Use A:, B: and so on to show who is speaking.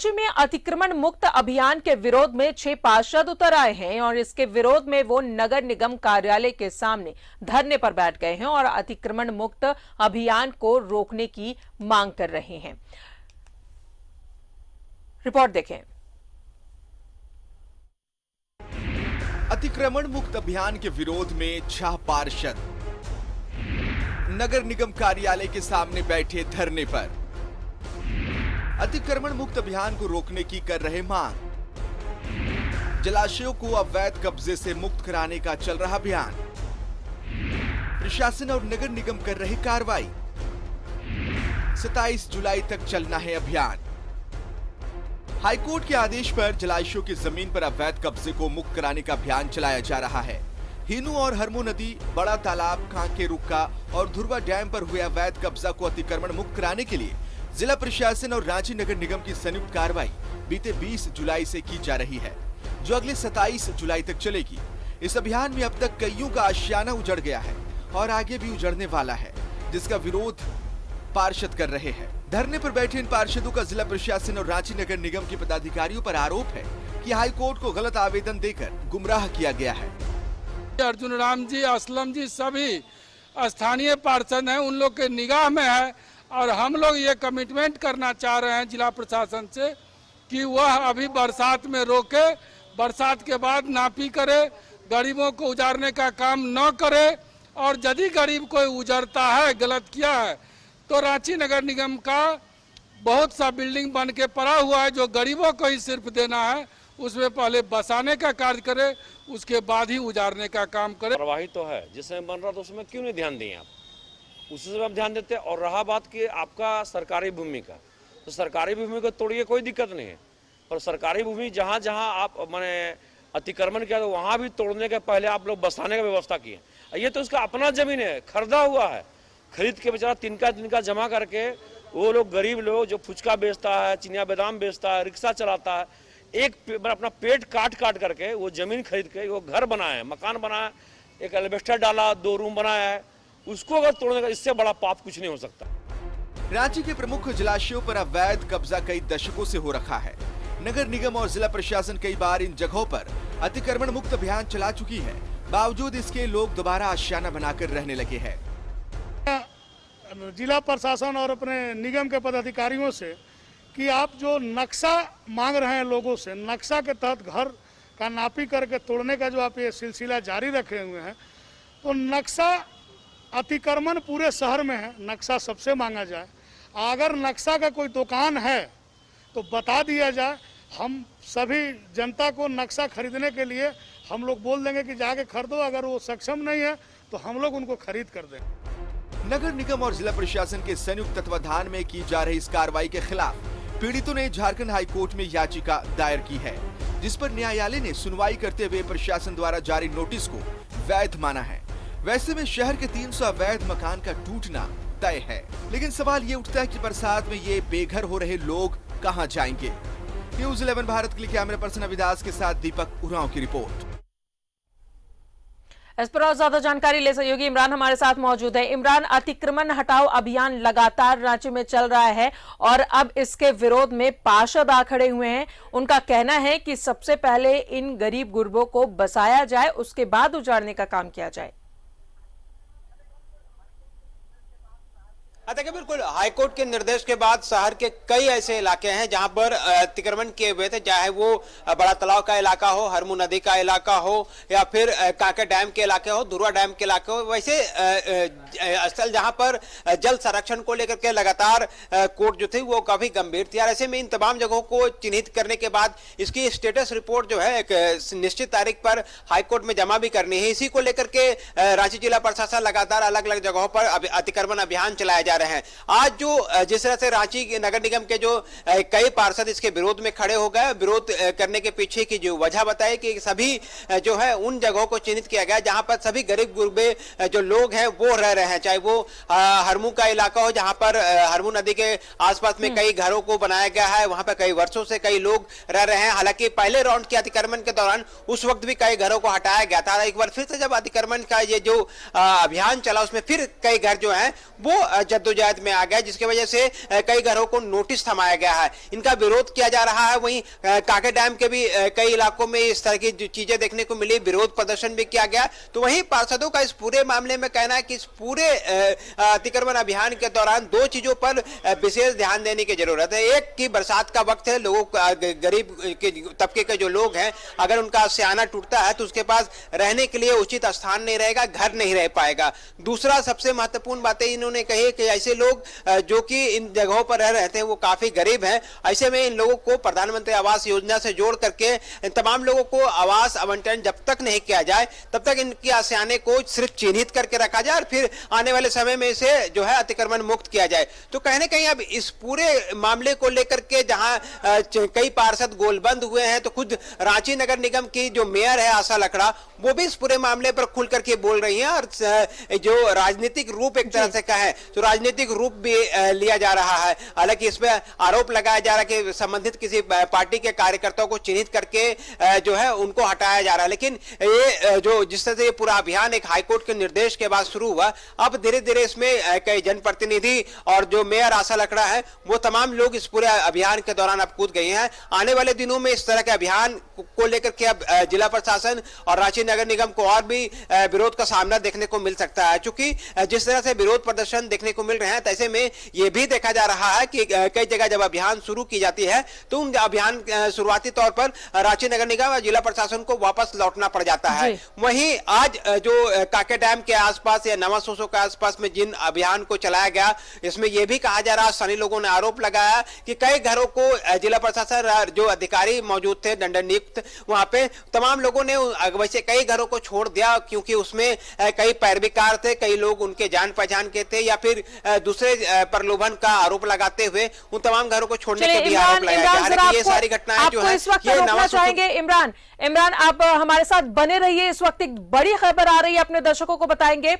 A: रांची में अतिक्रमण मुक्त अभियान के विरोध में 6 पार्षद उतर आए हैं और इसके विरोध में वो नगर निगम कार्यालय के सामने धरने पर बैठ गए हैं और अतिक्रमण मुक्त अभियान को रोकने की मांग कर रहे हैं। रिपोर्ट देखें।
B: अतिक्रमण मुक्त अभियान के विरोध में 6 पार्षद नगर निगम कार्यालय के सामने बैठे धरने पर अतिक्रमण मुक्त अभियान को रोकने की कर रहे मांग। जलाशयों को अवैध कब्जे से मुक्त कराने का चल रहा अभियान। प्रशासन और नगर निगम कर रहे कार्रवाई। 27 जुलाई तक चलना है अभियान। हाईकोर्ट के आदेश पर जलाशयों की जमीन पर अवैध कब्जे को मुक्त कराने का अभियान चलाया जा रहा है। हिनू और हरमू नदी, बड़ा तालाब, कांके रुक्का और धुरवा डैम पर हुए अवैध कब्जा को अतिक्रमण मुक्त कराने के लिए जिला प्रशासन और रांची नगर निगम की संयुक्त कार्रवाई बीते 20 जुलाई से की जा रही है, जो अगले 27 जुलाई तक चलेगी। इस अभियान में अब तक कईयों का आशियाना उजड़ गया है और आगे भी उजड़ने वाला है, जिसका विरोध पार्षद कर रहे हैं। धरने पर बैठे इन पार्षदों का जिला प्रशासन और रांची नगर निगम के पदाधिकारियों पर आरोप है कि हाईकोर्ट को गलत आवेदन देकर गुमराह किया गया है।
C: अर्जुन राम जी, असलम जी सभी स्थानीय पार्षद हैं, उन लोग के निगाह में है और हम लोग ये कमिटमेंट करना चाह रहे हैं जिला प्रशासन से कि वह अभी बरसात में रोके, बरसात के बाद नापी करे, गरीबों को उजारने का काम न करे और यदि गरीब कोई उजरता है, गलत किया है, तो रांची नगर निगम का बहुत सा बिल्डिंग बन के पड़ा हुआ है जो गरीबों को ही सिर्फ देना है, उसमें पहले बसाने का कार्य करे, उसके बाद ही उजारने का काम करे।
D: प्रवाही तो है, जिसमें बन रहा तो उसमें क्यों नहीं ध्यान दिए आप? उसी से आप ध्यान देते। और रहा बात कि आपका सरकारी भूमि का, तो सरकारी भूमि को तोड़िए, कोई दिक्कत नहीं है, पर सरकारी भूमि जहाँ जहाँ आप माने अतिक्रमण किया तो वहाँ भी तोड़ने के पहले आप लोग बसाने का व्यवस्था किए। ये तो उसका अपना जमीन है, खरीदा हुआ है, खरीद के बेचारा तिनका जमा करके वो लोग गरीब लोग जो फुचका बेचता है, चिनिया बादाम बेचता है, रिक्शा चलाता है, एक अपना पेट काट करके वो जमीन खरीद के वो घर बनाया है, मकान बनाया, एक एल्वेस्टर डाला, 2 रूम बनाया है, उसको अगर तोड़ने का इससे बड़ा पाप कुछ नहीं हो सकता।
B: रांची के प्रमुख जलाशयों पर अवैध कब्जा कई दशकों से हो रखा है। नगर निगम और जिला प्रशासन कई बार इन जगहों पर अतिक्रमण मुक्त अभियान चला चुकी है, बावजूद इसके लोग दोबारा आशियाना बनाकर रहने लगे हैं।
E: जिला प्रशासन और अपने निगम के पदाधिकारियों से कि आप जो नक्शा मांग रहे हैं लोगों से, नक्शा के तहत घर का नापी करके तोड़ने का जो आप ये सिलसिला जारी रखे हुए हैं, तो नक्शा अतिक्रमण पूरे शहर में है, नक्शा सबसे मांगा जाए। अगर नक्शा का कोई दुकान है तो बता दिया जाए, हम सभी जनता को नक्शा खरीदने के लिए हम लोग बोल देंगे कि जाके खरीदो, अगर वो सक्षम नहीं है तो हम लोग उनको खरीद कर देंगे।
B: नगर निगम और जिला प्रशासन के संयुक्त तत्वाधान में की जा रही इस कार्रवाई के खिलाफ पीड़ितों ने झारखंड हाईकोर्ट में याचिका दायर की है, जिस पर न्यायालय ने सुनवाई करते हुए प्रशासन द्वारा जारी नोटिस को वैध माना है। वैसे में शहर के 300 अवैध मकान का टूटना तय है, लेकिन सवाल ये उठता है कि बरसात में ये बेघर हो रहे लोग कहां जाएंगे। न्यूज़ 11 भारत के लिए कैमरा पर्सन अविदास के साथ दीपक उरांव की रिपोर्ट।
A: इस पर और ज्यादा जानकारी ले सहयोगी इमरान हमारे साथ मौजूद है। इमरान, अतिक्रमण हटाओ अभियान लगातार रांची में चल रहा है और अब इसके विरोध में पार्षद आ खड़े हुए हैं। उनका कहना है कि सबसे पहले इन गरीब गुरबों को बसाया जाए, उसके बाद उजाड़ने का काम किया जाए।
F: देखिए, बिल्कुल हाईकोर्ट के निर्देश के बाद शहर के कई ऐसे इलाके हैं जहां पर अतिक्रमण किए हुए थे, चाहे वो बड़ा तालाब का इलाका हो, हरमू नदी का इलाका हो या फिर कांके डैम के इलाके हो, धुरवा डैम के इलाके हो। वैसे स्थल जहां पर जल संरक्षण को लेकर के लगातार कोर्ट जो थी वो काफी गंभीर थी। और ऐसे में इन तमाम जगहों को चिन्हित करने के बाद इसकी स्टेटस रिपोर्ट जो है एक निश्चित तारीख पर हाईकोर्ट में जमा भी करनी है। इसी को लेकर के रांची जिला प्रशासन लगातार अलग अलग जगहों पर अतिक्रमण अभियान चलाया जा रहे हैं। आज जो जिस तरह से रांची नगर निगम के जो कई पार्षद इसके विरोध में खड़े हो गए, विरोध करने के पीछे की जो वजह बताई कि सभी जो है उन जगहों को चिन्हित किया गया जहां पर सभी गरीब गुरबे जो लोग हैं वो रह रहे हैं, चाहे वो हरमू का इलाका हो जहां पर हरमू नदी के आसपास में कई घरों को बनाया गया है, वहां पर कई वर्षों से कई लोग रह रहे हैं। हालांकि पहले राउंड के अतिक्रमण के दौरान उस वक्त भी कई घरों को हटाया गया था। एक बार फिर से जब अतिक्रमण का ये जो अभियान चला उसमें फिर कई घर जो है वो जद्दोजहद में आ गया, जिसकी वजह से कई घरों को नोटिस थमाया गया है, इनका विरोध किया जा रहा है। वहीं कांके डैम के भी कई इलाकों में इस तरह की चीजें देखने को मिली, विरोध प्रदर्शन भी किया गया। तो वहीं पार्षदों का इस पूरे मामले में कहना है कि इस पूरे अतिक्रमण अभियान के दौरान दो चीजों पर विशेष ध्यान देने की जरूरत है। एक कि बरसात का वक्त है, लोगों गरीब के तबके के जो लोग हैं, अगर उनका आशियाना टूटता है तो उसके पास रहने के लिए उचित स्थान नहीं रहेगा, घर नहीं रह पाएगा। दूसरा सबसे महत्वपूर्ण बातें इन्होंने कही कि ऐसे लोग जो कि इन जगहों पर रह रहे थे वो काफी गरीब हैं, ऐसे में इन लोगों को प्रधानमंत्री आवास योजना से जोड़ करके इन तमाम लोगों को आवास आवंटन जब तक नहीं किया जाए तब तक इनकी आशियाने को सिर्फ चिन्हित करके रखा जाए और फिर आने वाले समय में इसे जो है अतिक्रमण मुक्त किया जाए। तो कहीं ना कहीं अब इस पूरे मामले को लेकर के जहां कई पार्षद गोलबंद हुए हैं, तो खुद रांची नगर निगम की जो मेयर है आशा लकड़ा, वो भी इस पूरे मामले पर खुल करके बोल रही हैं और जो राजनीतिक रूप एक तरह से कहें तो राजनीतिक रूप भी लिया जा रहा है। हालांकि इसमें आरोप लगाया जा रहा है कि संबंधित किसी पार्टी के कार्यकर्ताओं को चिन्हित करके जो है उनको हटाया जा रहा है, लेकिन ये जो जिस तरह से ये पूरा अभियान एक हाईकोर्ट के निर्देश के बाद शुरू हुआ, अब धीरे धीरे इसमें कई जनप्रतिनिधि और जो मेयर आशा लकड़ा है वो तमाम लोग इस पूरे अभियान के दौरान अब कूद गए हैं। आने वाले दिनों में इस तरह के अभियान को लेकर के अब जिला प्रशासन और रांची नगर निगम को और भी विरोध का सामना देखने को मिल सकता है। चूंकि जिस तरह से विरोध प्रदर्शन देखने को मिल रहे हैं, ऐसे में यह भी देखा जा रहा है कि कई जगह जब अभियान शुरू की जाती है तो उन अभियान शुरुआती तौर पर रांची नगर निगम और जिला प्रशासन को वापस लौटना पड़ जाता है। वहीं आज जो कांके डैम के आसपास या नवा सोसो के आसपास में जिन अभियान को चलाया गया, इसमें यह भी कहा जा रहा, स्थानीय लोगों ने आरोप लगाया कि कई घरों को जिला प्रशासन जो अधिकारी मौजूद थे दंड नियुक्त, वहां पे तमाम लोगों ने वैसे कई घरों को छोड़ दिया क्योंकि उसमें कई पैरवीकार थे, कई लोग उनके जान पहचान के थे या फिर दूसरे प्रलोभन का आरोप लगाते हुए उन तमाम घरों को छोड़ने के भी आरोप लगाया जा रहा है। ये सारी घटनाएं जो है ये नवा
A: चाहेंगे इमरान आप हमारे साथ बने रहिए। इस वक्त एक बड़ी खबर आ रही है, अपने दर्शकों को बताएंगे।